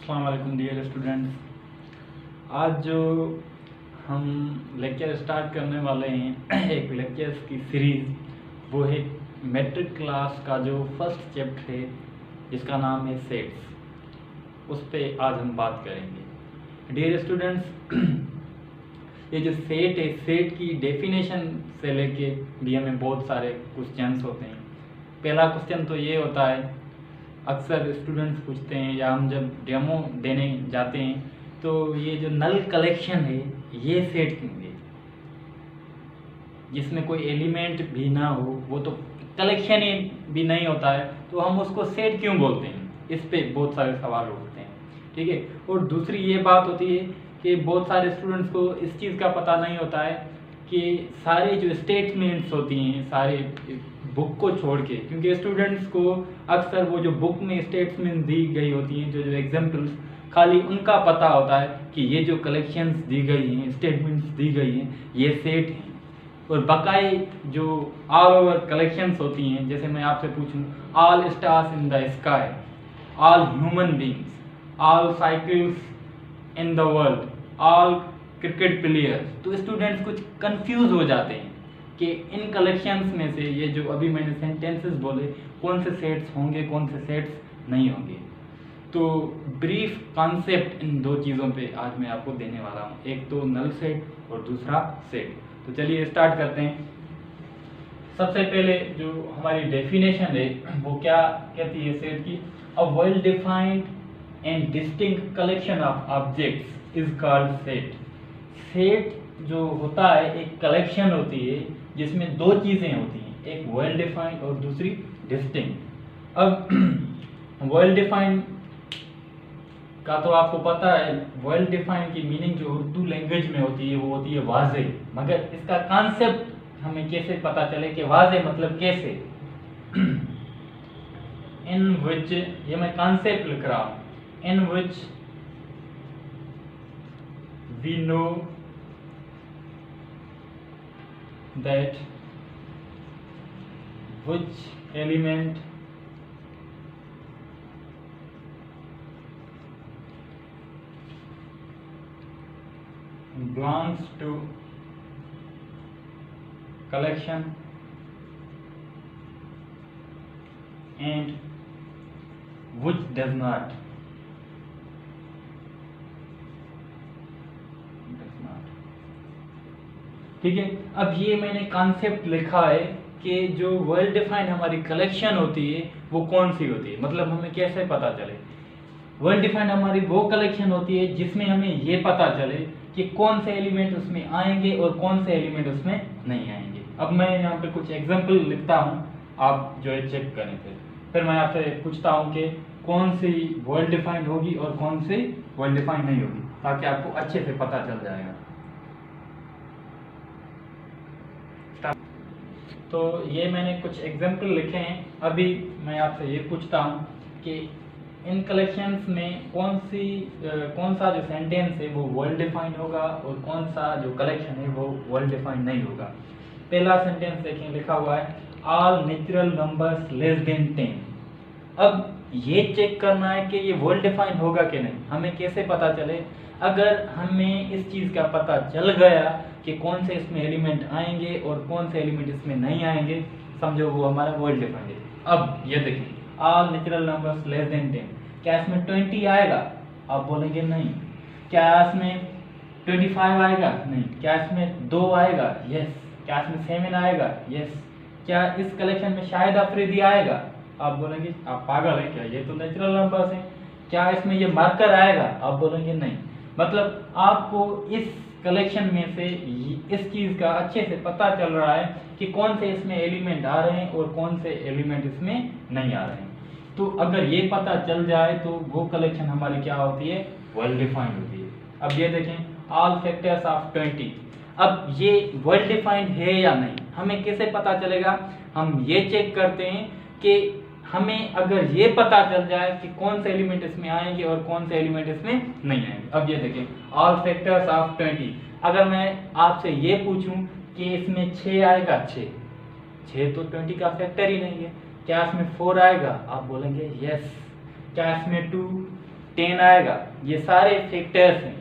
अस्सलाम वालेकुम dear students. आज जो हम लेक्चर स्टार्ट करने वाले हैं एक लेक्चर्स की सीरीज़, वो है मैट्रिक क्लास का जो फर्स्ट चैप्टर है जिसका नाम है सेट्स। उस पर आज हम बात करेंगे। डियर स्टूडेंट्स, ये जो सेट है, सेट की डेफिनेशन से लेके भी हमें बहुत सारे क्वेश्चंस होते हैं। पहला क्वेश्चन तो ये होता है, अक्सर स्टूडेंट्स पूछते हैं या हम जब डेमो देने जाते हैं तो ये जो नल कलेक्शन है ये सेट क्यों है, जिसमें कोई एलिमेंट भी ना हो, वो तो कलेक्शन ही भी नहीं होता है, तो हम उसको सेट क्यों बोलते हैं। इस पे बहुत सारे सवाल उठते हैं, ठीक है। और दूसरी ये बात होती है कि बहुत सारे स्टूडेंट्स को इस चीज़ का पता नहीं होता है कि सारे जो स्टेटमेंट्स होती हैं सारे बुक को छोड़ के, क्योंकि स्टूडेंट्स को अक्सर वो जो बुक में स्टेटमेंट दी गई होती हैं, जो जो एग्जाम्पल्स, खाली उनका पता होता है कि ये जो कलेक्शंस दी गई हैं, स्टेटमेंट्स दी गई हैं, ये सेट हैं। और बकाए जो ऑल ओवर कलेक्शंस होती हैं, जैसे मैं आपसे पूछूं, all stars in the sky, all human beings, all cycles in the world, all cricket players, तो स्टूडेंट्स कुछ कंफ्यूज हो जाते हैं कि इन कलेक्शंस में से ये जो अभी मैंने सेंटेंसेस बोले, कौन से सेट्स होंगे, कौन से सेट्स नहीं होंगे। तो ब्रीफ कॉन्सेप्ट इन दो चीज़ों पे आज मैं आपको देने वाला हूँ, एक तो नल सेट और दूसरा सेट। तो चलिए स्टार्ट करते हैं। सबसे पहले जो हमारी डेफिनेशन है वो क्या कहती है सेट की, a well defined and distinct collection of objects is called set. Set जो होता है एक कलेक्शन होती है जिसमें दो चीज़ें होती हैं, एक वेल डिफाइंड और दूसरी डिस्टिंक्ट। अब वेल डिफाइंड का तो आपको पता है, वेल डिफाइंड की मीनिंग जो उर्दू लैंग्वेज में होती है वो होती है वाज़े, मगर इसका कॉन्सेप्ट हमें कैसे पता चले कि वाज़े मतलब कैसे। इन विच, ये मैं कॉन्सेप्ट लिख रहा हूँ, in which we know that which element belongs to collection and which does not. ठीक है। अब ये मैंने कॉन्सेप्ट लिखा है कि जो वेल डिफाइंड हमारी कलेक्शन होती है वो कौन सी होती है, मतलब हमें कैसे पता चले। वेल डिफाइंड हमारी वो कलेक्शन होती है जिसमें हमें ये पता चले कि कौन से एलिमेंट उसमें आएंगे और कौन से एलिमेंट उसमें नहीं आएंगे। अब मैं यहाँ पे कुछ एग्जाम्पल लिखता हूँ, आप जो है चेक करें। फिर मैं आपसे पूछता हूँ कि कौन सी वेल डिफाइंड होगी और कौन सी वेल डिफाइंड नहीं होगी, ताकि आपको अच्छे से पता चल जाएगा। तो ये मैंने कुछ एग्जाम्पल लिखे हैं। अभी मैं आपसे ये पूछता हूँ कि इन कलेक्शंस में कौन सा जो सेंटेंस है वो वेल डिफाइंड होगा और कौन सा जो कलेक्शन है वो वेल डिफाइंड नहीं होगा। पहला सेंटेंस देखें, लिखा हुआ है all natural numbers less than 10। अब ये चेक करना है कि ये वेल डिफाइंड होगा कि नहीं। हमें कैसे पता चले? अगर हमें इस चीज़ का पता चल गया कि कौन से इसमें एलिमेंट आएंगे और कौन से एलिमेंट इसमें नहीं आएंगे, समझो वो हमारा वेल डिफाइंड है। अब ये देखिए, all natural numbers less than 10, क्या इसमें 20 आएगा? आप बोलेंगे नहीं। क्या इसमें 25 आएगा? नहीं। क्या इसमें 2 आएगा? यस। क्या इसमें 7 आएगा? यस। क्या इस कलेक्शन में शायद अफरीदी आएगा? आप बोलेंगे आप पागल है क्या, ये तो नेचुरल नंबर्स हैं। क्या इसमें ये मार्कर आएगा? आप बोलेंगे नहीं। मतलब आपको इस कलेक्शन में से इस चीज़ का अच्छे से पता चल रहा है कि कौन से इसमें एलिमेंट आ रहे हैं और कौन से एलिमेंट इसमें नहीं आ रहे हैं। तो अगर ये पता चल जाए तो वो कलेक्शन हमारी क्या होती है? वेल डिफाइंड होती है। अब ये देखें, ऑल फैक्टर्स ऑफ 20। अब ये वेल डिफाइंड है या नहीं, हमें कैसे पता चलेगा? हम ये चेक करते हैं कि हमें अगर ये पता चल जाए कि कौन से एलिमेंट इसमें आएंगे और कौन से एलिमेंट इसमें नहीं आएंगे। अब ये देखें, ऑल फैक्टर्स ऑफ 20। अगर मैं आपसे ये पूछूं कि इसमें 6 आएगा, 6 तो 20 का फैक्टर ही नहीं है। क्या इसमें 4 आएगा? आप बोलेंगे यस। क्या इसमें 2, 10 आएगा। ये सारे फैक्टर्स हैं,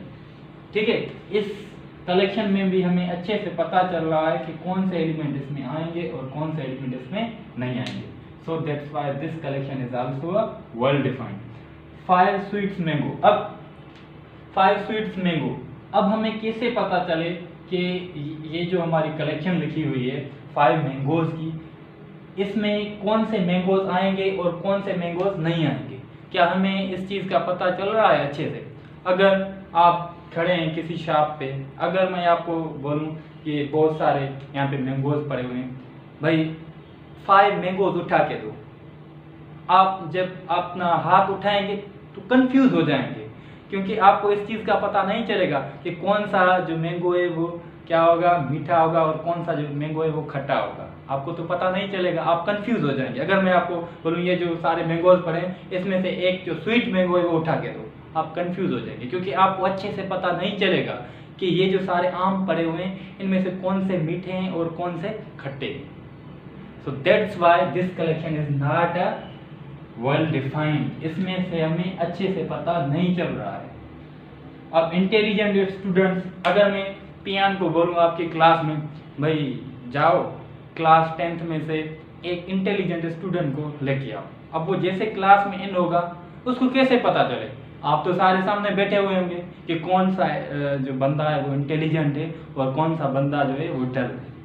ठीक है। इस कलेक्शन में भी हमें अच्छे से पता चल रहा है कि कौन से एलिमेंट इसमें आएंगे और कौन से एलिमेंट इसमें नहीं आएंगे। So that's why this collection is also a well defined. 5 sweets mango. अब 5 स्वीट्स मैंगो, अब हमें कैसे पता चले कि ये जो हमारी कलेक्शन लिखी हुई है 5 मैंगोज की, इसमें कौन से मैंगोज आएंगे और कौन से मैंगोज नहीं आएंगे? क्या हमें इस चीज़ का पता चल रहा है अच्छे से? अगर आप खड़े हैं किसी शॉप पे, अगर मैं आपको बोलूं कि बहुत सारे यहाँ पे मैंगोज पड़े हुए हैं, भाई 5 मैंगोज उठा के दो, आप जब अपना हाथ उठाएंगे तो कंफ्यूज हो जाएंगे, क्योंकि आपको इस चीज़ का पता नहीं चलेगा कि कौन सा जो मैंगो है वो क्या होगा, मीठा होगा, और कौन सा जो मैंगो है वो खट्टा होगा। आपको तो पता नहीं चलेगा, आप कंफ्यूज हो जाएंगे। अगर मैं आपको बोलूँ ये जो सारे मैंगोज पड़े हैं इसमें से एक जो स्वीट मैंगो है वो उठा के दो, आप कंफ्यूज हो जाएंगे, क्योंकि आपको अच्छे से पता नहीं चलेगा कि ये जो सारे आम पड़े हुए हैं इनमें से कौन से मीठे हैं और कौन से खट्टे हैं। So that's why this collection is not a well defined. इसमें से हमें अच्छे से पता नहीं चल रहा है। अब इंटेलिजेंट स्टूडेंट्स, अगर मैं पियान को बोलूँ आपकी क्लास में, भाई जाओ क्लास 10th में से एक इंटेलिजेंट स्टूडेंट को लेके आओ, अब वो जैसे क्लास में इन होगा उसको कैसे पता चले? आप तो सारे सामने बैठे हुए होंगे कि कौन सा जो बंदा है वो इंटेलिजेंट है और कौन सा बंदा जो है वो डल है।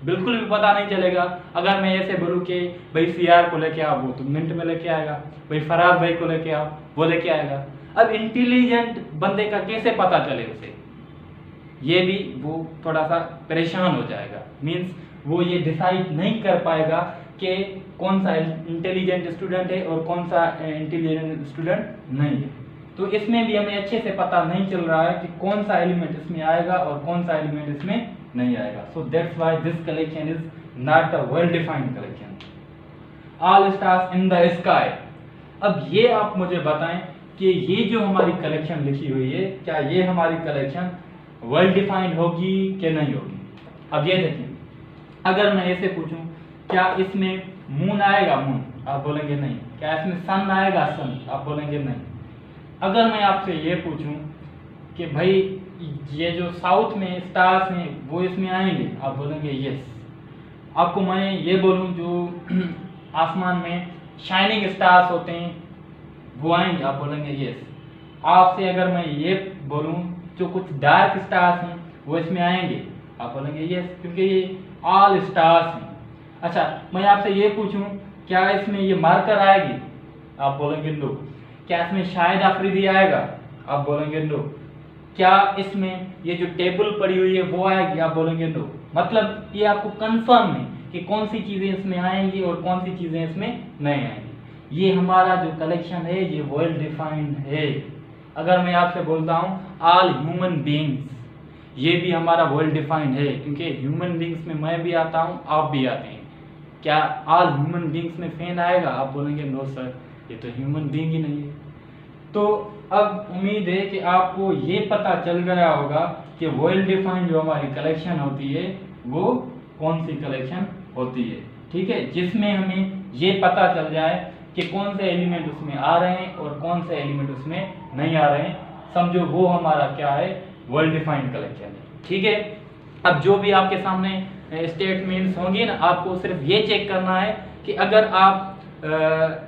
बिल्कुल भी पता नहीं चलेगा। अगर मैं ऐसे बोलूँ कि भाई सीआर को लेके आओ, वो तो मिनट में लेके आएगा, भाई फराज भाई को लेके आओ, वो लेके आएगा। अब इंटेलिजेंट बंदे का कैसे पता चले उसे? ये भी वो थोड़ा सा परेशान हो जाएगा, मीन्स वो ये डिसाइड नहीं कर पाएगा कि कौन सा इंटेलिजेंट स्टूडेंट है और कौन सा इंटेलिजेंट स्टूडेंट नहीं है। तो इसमें भी हमें अच्छे से पता नहीं चल रहा है कि कौन सा एलिमेंट इसमें आएगा और कौन सा एलिमेंट इसमें नहीं आएगा। So that's why this collection is not a well defined collection. All stars in the sky. अब ये आप मुझे बताएं कि ये जो हमारी कलेक्शन लिखी हुई है, क्या ये हमारी कलेक्शन वेल डिफाइंड होगी कि नहीं होगी? अब ये देखिए, अगर मैं ऐसे पूछूं क्या इसमें मून आएगा, मून, आप बोलेंगे नहीं। क्या इसमें सन आएगा, सन, आप बोलेंगे नहीं। अगर मैं आपसे ये पूछूं कि भाई ये जो साउथ में स्टार्स हैं वो इसमें आएंगे, आप बोलेंगे यस। आपको मैं ये बोलूं जो आसमान में शाइनिंग स्टार्स होते हैं वो आएंगे, आप बोलेंगे यस। आपसे अगर मैं ये बोलूं जो कुछ डार्क स्टार्स हैं वो इसमें आएंगे, आप बोलेंगे यस, क्योंकि ये ऑल स्टार्स हैं। अच्छा, मैं आपसे ये पूछूं क्या इसमें ये मार्कर आएगी, आप बोलेंगे नो। क्या इसमें शाहिद आफरीदी आएगा, आप बोलेंगे नो। क्या इसमें ये जो टेबल पड़ी हुई है वो आएगी, आप बोलेंगे नो। मतलब ये आपको कंफर्म है कि कौन सी चीजें इसमें आएंगी और कौन सी चीजें इसमें नहीं आएंगी। ये हमारा जो कलेक्शन है ये वेल डिफाइंड है। अगर मैं आपसे बोलता हूँ ऑल ह्यूमन बीइंग्स, ये भी हमारा वेल डिफाइंड है, क्योंकि ह्यूमन बीइंग्स में मैं भी आता हूँ, आप भी आते हैं। क्या ऑल ह्यूमन बीइंग्स में फैन आएगा, आप बोलेंगे नो सर, ये तो ह्यूमन बीइंग ही नहीं है। तो अब उम्मीद है कि आपको ये पता चल गया होगा कि वेल डिफाइंड जो हमारी कलेक्शन होती है वो कौन सी कलेक्शन होती है, ठीक है, जिसमें हमें ये पता चल जाए कि कौन से एलिमेंट उसमें आ रहे हैं और कौन से एलिमेंट उसमें नहीं आ रहे हैं। समझो वो हमारा क्या है, वेल डिफाइंड कलेक्शन है, ठीक है। अब जो भी आपके सामने स्टेटमेंट्स होंगी ना, आपको सिर्फ ये चेक करना है कि अगर आप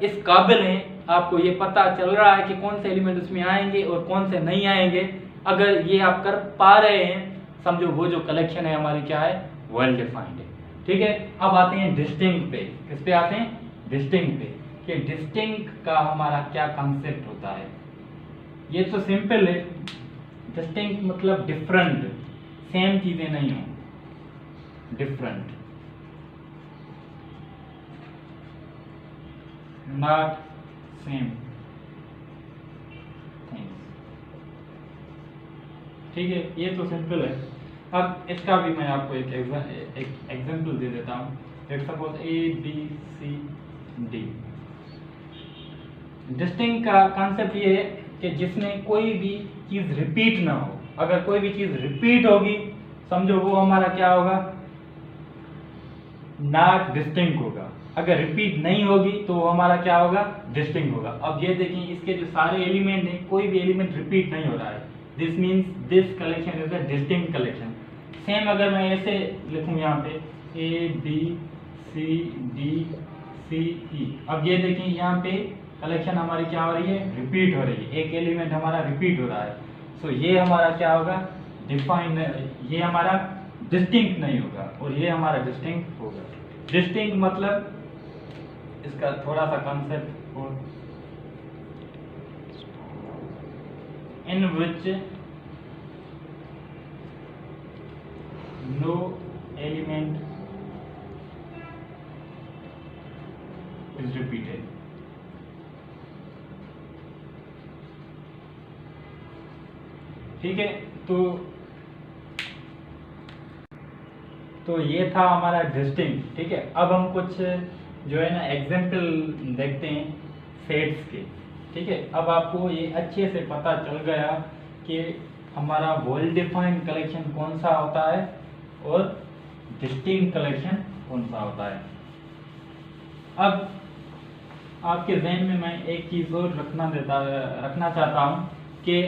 इस काबिल हैं, आपको ये पता चल रहा है कि कौन से एलिमेंट उसमें आएंगे और कौन से नहीं आएंगे, अगर ये आप कर पा रहे हैं, समझो वो जो कलेक्शन है हमारी क्या है, वेल डिफाइंड है, ठीक है। अब आते हैं डिस्टिंक्ट पे। किस पे आते हैं? डिस्टिंक्ट पे। कि डिस्टिंक्ट का हमारा क्या कॉन्सेप्ट होता है। ये तो सिंपल है, डिस्टिंक्ट मतलब डिफरेंट, सेम चीजें नहीं हो, डिफरेंट, नॉट सेम थिंग्स, ठीक है। ये तो सिंपल है। अब इसका भी मैं आपको एक एग्जांपल दे देता हूँ। Let's suppose ABCD। डिस्टिंक्ट का कॉन्सेप्ट ये है कि जिसमें कोई भी चीज रिपीट ना हो। अगर कोई भी चीज रिपीट होगी, समझो वो हमारा क्या होगा, नॉट डिस्टिंक्ट होगा। अगर रिपीट नहीं होगी तो हमारा क्या होगा, डिस्टिंक्ट होगा। अब ये देखिए इसके जो सारे एलिमेंट हैं कोई भी एलिमेंट रिपीट नहीं हो रहा है, this means this collection is a distinct collection. Same अगर मैं ऐसे लिखूं यहाँ पे A B C D C ई, अब ये देखिए यहाँ पे कलेक्शन हमारी क्या हो रही है, रिपीट हो रही है, एक एलिमेंट हमारा रिपीट हो रहा है। सो ये हमारा क्या होगा, डिफाइन, ये हमारा डिस्टिंक्ट नहीं होगा और ये हमारा डिस्टिंक्ट होगा। डिस्टिंक्ट मतलब इसका थोड़ा सा कंसेप्ट, और in which no element is repeated. ठीक है, तो ये था हमारा डिस्टिंक्ट। ठीक है, अब हम कुछ जो है ना एग्जाम्पल देखते हैं सेट्स के। ठीक है, अब आपको ये अच्छे से पता चल गया कि हमारा वेल डिफाइंड कलेक्शन कौन सा होता है और डिस्टिंक्ट कलेक्शन कौन सा होता है। अब आपके जहन में मैं एक चीज़ और रखना चाहता हूँ कि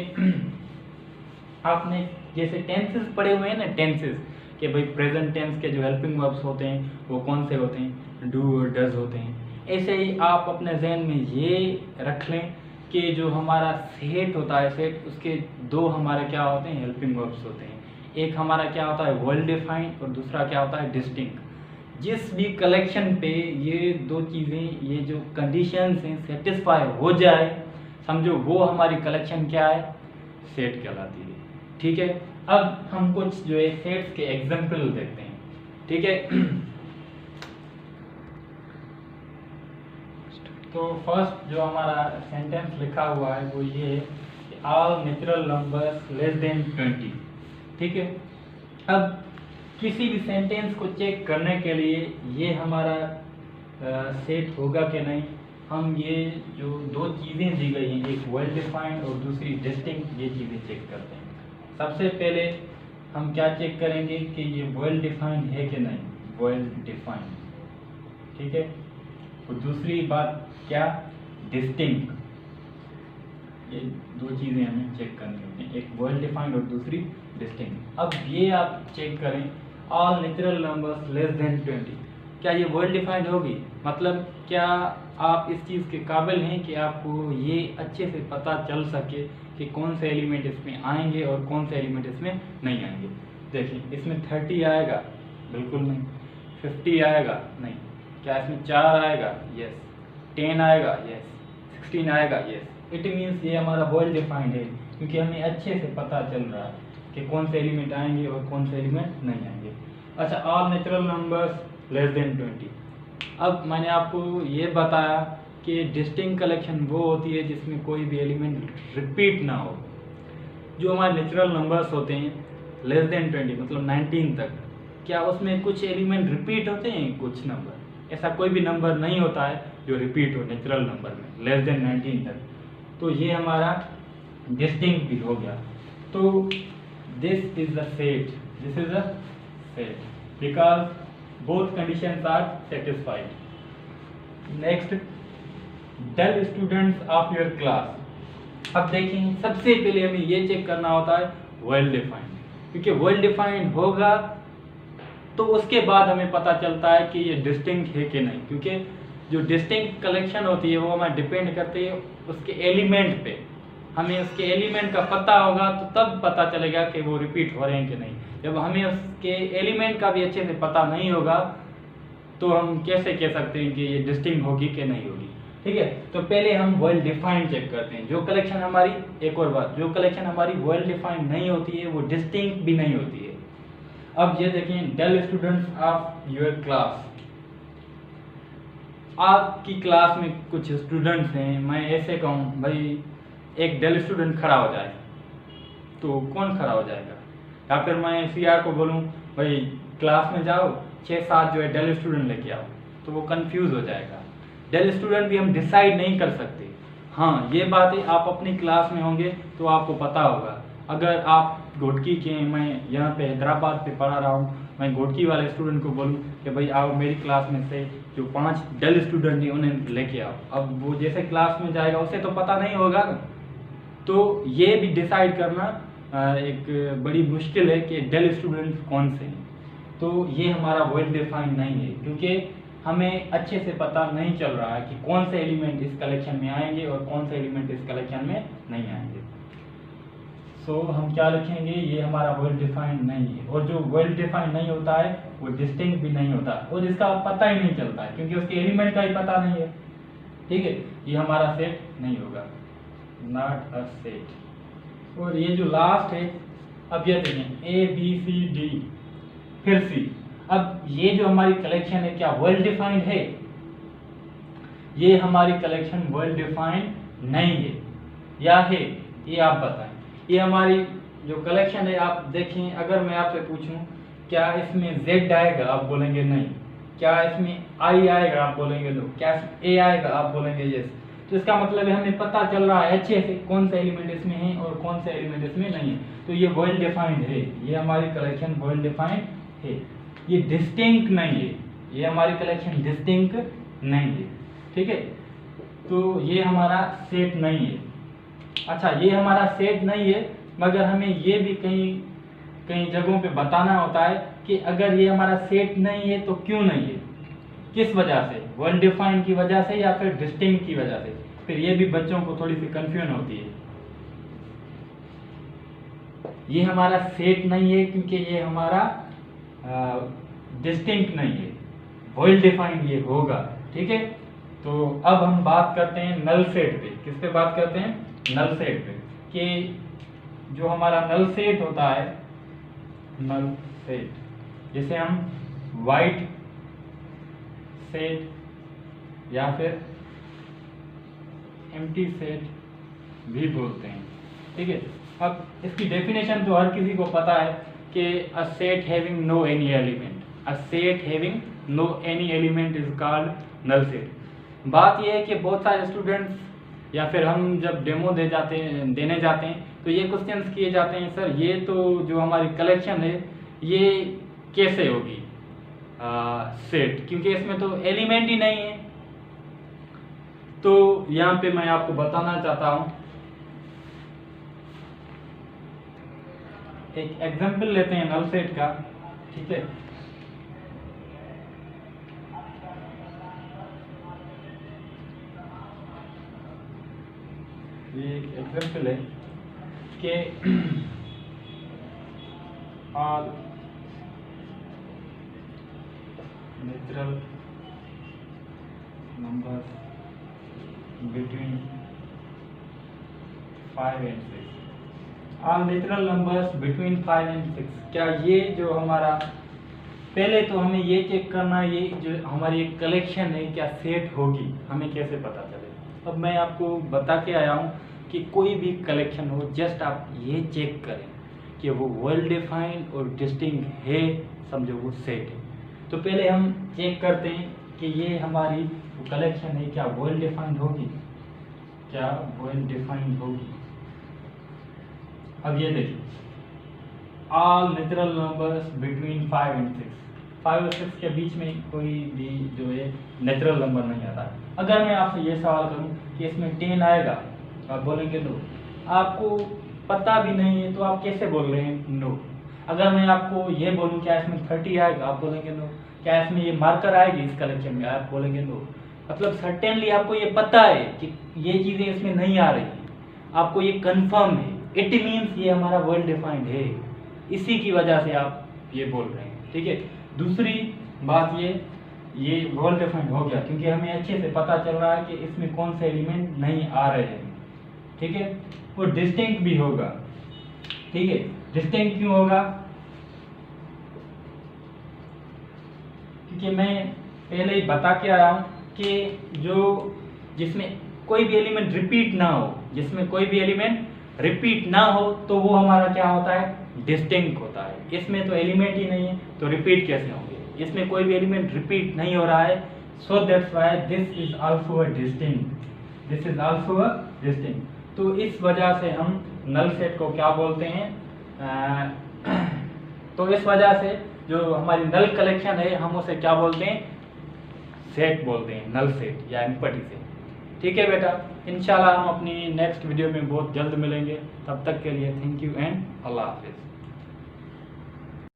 आपने जैसे टेंसेस पढ़े हुए हैं ना, टेंसेस कि भाई प्रेजेंट टेंस के जो हेल्पिंग वर्ब्स होते हैं वो कौन से होते हैं, डू और डज होते हैं। ऐसे ही आप अपने जहन में ये रख लें कि जो हमारा सेट होता है, सेट उसके दो हमारे क्या होते हैं, हेल्पिंग वर्ब्स होते हैं। एक हमारा क्या होता है वेल डिफाइंड और दूसरा क्या होता है डिस्टिंक्ट। जिस भी कलेक्शन पे ये दो चीज़ें, ये जो कंडीशंस हैं सेटिस्फाई हो जाए, समझो वो हमारी कलेक्शन क्या है, सेट कहलाती है। ठीक है, अब हम कुछ जो है सेट्स के एग्जाम्पल देखते हैं। ठीक है, तो फर्स्ट जो हमारा सेंटेंस लिखा हुआ है वो ये है कि all natural numbers less than 20। ठीक है, अब किसी भी सेंटेंस को चेक करने के लिए ये हमारा सेट होगा कि नहीं, हम ये जो दो चीज़ें दी गई हैं, एक वेल डिफाइंड और दूसरी डिस्टिंक्ट, ये चीज़ें चेक करते हैं। सबसे पहले हम क्या चेक करेंगे कि ये वेल डिफाइंड है कि नहीं, वेल डिफाइंड। ठीक है, और दूसरी बात क्या, डिस्टिंक्ट। ये दो चीज़ें हमें चेक करनी होती हैं, एक वेल डिफाइंड और दूसरी डिस्टिंक्ट। अब ये आप चेक करें, all natural numbers less than 20, क्या ये वेल डिफाइंड होगी, मतलब क्या आप इस चीज़ के काबिल हैं कि आपको ये अच्छे से पता चल सके कि कौन से एलिमेंट इसमें आएंगे और कौन से एलिमेंट इसमें नहीं आएंगे। देखिए इसमें 30 आएगा, बिल्कुल नहीं। 50 आएगा, नहीं। क्या इसमें 4 आएगा, यस। 10 आएगा, यस। 16 आएगा, यस। इट मीन्स ये हमारा वेल डिफाइंड है, क्योंकि हमें अच्छे से पता चल रहा है कि कौन से एलिमेंट आएंगे और कौन से एलिमेंट नहीं आएंगे। अच्छा, all natural numbers less than 20। अब मैंने आपको ये बताया कि डिस्टिंक्ट कलेक्शन वो होती है जिसमें कोई भी एलिमेंट रिपीट ना हो। जो हमारे नेचुरल नंबर्स होते हैं लेस देन 20 मतलब 19 तक, क्या उसमें कुछ एलिमेंट रिपीट होते हैं, कुछ नंबर, ऐसा कोई भी नंबर नहीं होता है जो रिपीट हो नेचुरल नंबर में लेस देन 19 तक। तो ये हमारा डिस्टिंक्ट भी हो गया। तो this is the set, this is the set because both conditions are satisfied. Next, dull students of your class. अब देखिए सबसे पहले हमें ये चेक करना होता है वेल डिफाइंड, क्योंकि वेल डिफाइंड होगा तो उसके बाद हमें पता चलता है कि ये डिस्टिंक्ट है कि नहीं, क्योंकि जो डिस्टिंक्ट कलेक्शन होती है वो हमें डिपेंड करती है उसके एलिमेंट पे। हमें उसके एलिमेंट का पता होगा तो तब पता चलेगा कि वो रिपीट हो रहे हैं कि नहीं। जब हमें उसके एलिमेंट का भी अच्छे से पता नहीं होगा तो हम कैसे कह सकते हैं कि ये डिस्टिंक्ट होगी कि नहीं होगी। ठीक है, तो पहले हम वेल डिफाइंड चेक करते हैं। जो कलेक्शन हमारी, एक और बात, जो कलेक्शन हमारी वेल डिफाइंड नहीं होती है वो डिस्टिंक्ट भी नहीं होती है। अब ये देखें, डल स्टूडेंट्स ऑफ योर क्लास। आपकी क्लास में कुछ स्टूडेंट्स हैं, मैं ऐसे कहूँ भाई एक डल स्टूडेंट खड़ा हो जाए तो कौन खड़ा हो जाएगा, या फिर मैं सीआर को बोलूँ भाई क्लास में जाओ 6-7 जो है डल स्टूडेंट लेके आओ, तो वो कंफ्यूज हो जाएगा। डल स्टूडेंट भी हम डिसाइड नहीं कर सकते। हाँ, ये बातें आप अपनी क्लास में होंगे तो आपको पता होगा। अगर आप घोटकी के, मैं यहाँ पे हैदराबाद पे पढ़ा रहा हूँ, मैं घोटकी वाले स्टूडेंट को बोलूँ कि भाई आओ मेरी क्लास में से जो 5 डल स्टूडेंट हैं उन्हें लेके आओ, अब वो जैसे क्लास में जाएगा उसे तो पता नहीं होगा ना। तो ये भी डिसाइड करना एक बड़ी मुश्किल है कि डल स्टूडेंट्स कौन से हैं। तो ये हमारा वेल डिफाइंड नहीं है, क्योंकि हमें अच्छे से पता नहीं चल रहा है कि कौन से एलिमेंट इस कलेक्शन में आएंगे और कौन से एलिमेंट इस कलेक्शन में नहीं आएंगे। सो हम क्या लिखेंगे, ये हमारा वेल डिफाइंड नहीं है। और जो वेल डिफाइंड नहीं होता है वो डिस्टिंक्ट भी नहीं होता और इसका पता ही नहीं चलता है, क्योंकि उसके एलिमेंट का ही पता नहीं है। ठीक है, ये हमारा सेट नहीं होगा, नॉट अ सेट। और ये जो लास्ट है, अब ये देखें A B C D फिर C। अब ये जो हमारी कलेक्शन है क्या वेल डिफाइंड है? ये हमारी कलेक्शन वेल डिफाइंड नहीं है या है, ये आप बताएं। ये हमारी जो कलेक्शन है, आप देखें, अगर मैं आपसे पूछूं क्या इसमें Z आएगा, आप बोलेंगे नहीं। क्या इसमें I आएगा, आप बोलेंगे नो। क्या A आएगा, आप बोलेंगे यस। तो इसका मतलब है हमें पता चल रहा है अच्छे से कौन सा एलिमेंट इसमें है और कौन सा एलिमेंट इसमें नहीं है। तो ये वेल डिफाइंड है, ये हमारी कलेक्शन वेल डिफाइंड है। ये डिस्टिंक्ट नहीं है, ये हमारी कलेक्शन डिस्टिंक्ट नहीं है। ठीक है, तो ये हमारा सेट नहीं है। अच्छा, ये हमारा सेट नहीं है, मगर हमें ये भी कई जगहों पे बताना होता है कि अगर ये हमारा सेट नहीं है तो क्यों नहीं है, किस वजह से, वेल डिफाइंड की वजह से या फिर डिस्टिंक्ट की वजह से। फिर ये भी बच्चों को थोड़ी सी कंफ्यूजन होती है। ये हमारा सेट नहीं है क्योंकि ये हमारा डिस्टिंक्ट नहीं है, वेल डिफाइंड ये होगा। ठीक है, तो अब हम बात करते हैं नल सेट पे। किस पे बात करते हैं? नल सेट पे। कि जो हमारा नल सेट होता है, नल सेट, जिसे हम वाइट सेट या फिर एम्प्टी सेट भी बोलते हैं। ठीक है, अब इसकी डेफिनेशन तो हर किसी को पता है कि a set having no any element, a set having no any element is called null set. बात यह है कि बहुत सारे स्टूडेंट्स या फिर हम जब डेमो देने जाते हैं तो ये क्वेश्चंस किए जाते हैं, सर ये तो जो हमारी कलेक्शन है ये कैसे होगी सेट, क्योंकि इसमें तो एलिमेंट ही नहीं है। तो यहाँ पे मैं आपको बताना चाहता हूँ, एक एग्जांपल लेते हैं नल सेट का। ठीक है, ये एक एग्जांपल है कि all natural numbers between 5 and 6, all natural numbers between 5 and 6। क्या ये जो हमारा, पहले तो हमें ये चेक करना, ये जो हमारी एक कलेक्शन है क्या सेट होगी, हमें कैसे पता चले। अब मैं आपको बता के आया हूँ कि कोई भी कलेक्शन हो, जस्ट आप ये चेक करें कि वो वेल डिफाइंड और डिस्टिंक्ट है, समझो वो सेट है। तो पहले हम चेक करते हैं कि ये हमारी कलेक्शन है क्या वेल डिफाइंड होगी, क्या वेल डिफाइंड होगी। अब ये देखिए, all natural numbers between 5 and 6, 5 और 6 के बीच में कोई भी जो है नेचुरल नंबर नहीं आता। अगर मैं आपसे ये सवाल करूं कि इसमें 10 आएगा, आप बोलेंगे नो। आपको पता भी नहीं है तो आप कैसे बोल रहे हैं नो। अगर मैं आपको ये बोलूं क्या इसमें 30 आएगा, आप बोलेंगे नो। क्या इसमें ये मार्कर आएगी इस कलेक्शन में, आप बोलेंगे नो। मतलब सर्टेनली आपको ये पता है कि ये चीज़ें इसमें नहीं आ रही, आपको ये कंफर्म है, इट मीन्स ये हमारा वेल डिफाइंड है, इसी की वजह से आप ये बोल रहे हैं। ठीक है, दूसरी बात ये वेल डिफाइंड हो गया क्योंकि हमें अच्छे से पता चल रहा है कि इसमें कौन से एलिमेंट नहीं आ रहे हैं। ठीक है, और डिस्टिंक्ट भी होगा। ठीक है, डिस्टिंक्ट क्यों होगा? क्योंकि मैं पहले ही बता के आया हूं कि जो जिसमें कोई भी एलिमेंट रिपीट ना हो, जिसमें कोई भी एलिमेंट रिपीट ना हो तो वो हमारा क्या होता है, डिस्टिंक्ट होता है। इसमें तो एलिमेंट ही नहीं है तो रिपीट कैसे होंगे, इसमें कोई भी एलिमेंट रिपीट नहीं हो रहा है, so that's why this is also a distinct, this is also a distinct. तो इस वजह से हम नल सेट को क्या बोलते हैं, तो इस वजह से जो हमारी नल कलेक्शन है हम उसे क्या बोलते हैं, सेट बोलते हैं, नल सेट या एम्पटी सेट। ठीक है बेटा, इंशाल्लाह हम अपनी नेक्स्ट वीडियो में बहुत जल्द मिलेंगे। तब तक के लिए थैंक यू एंड अल्लाह हाफिज़।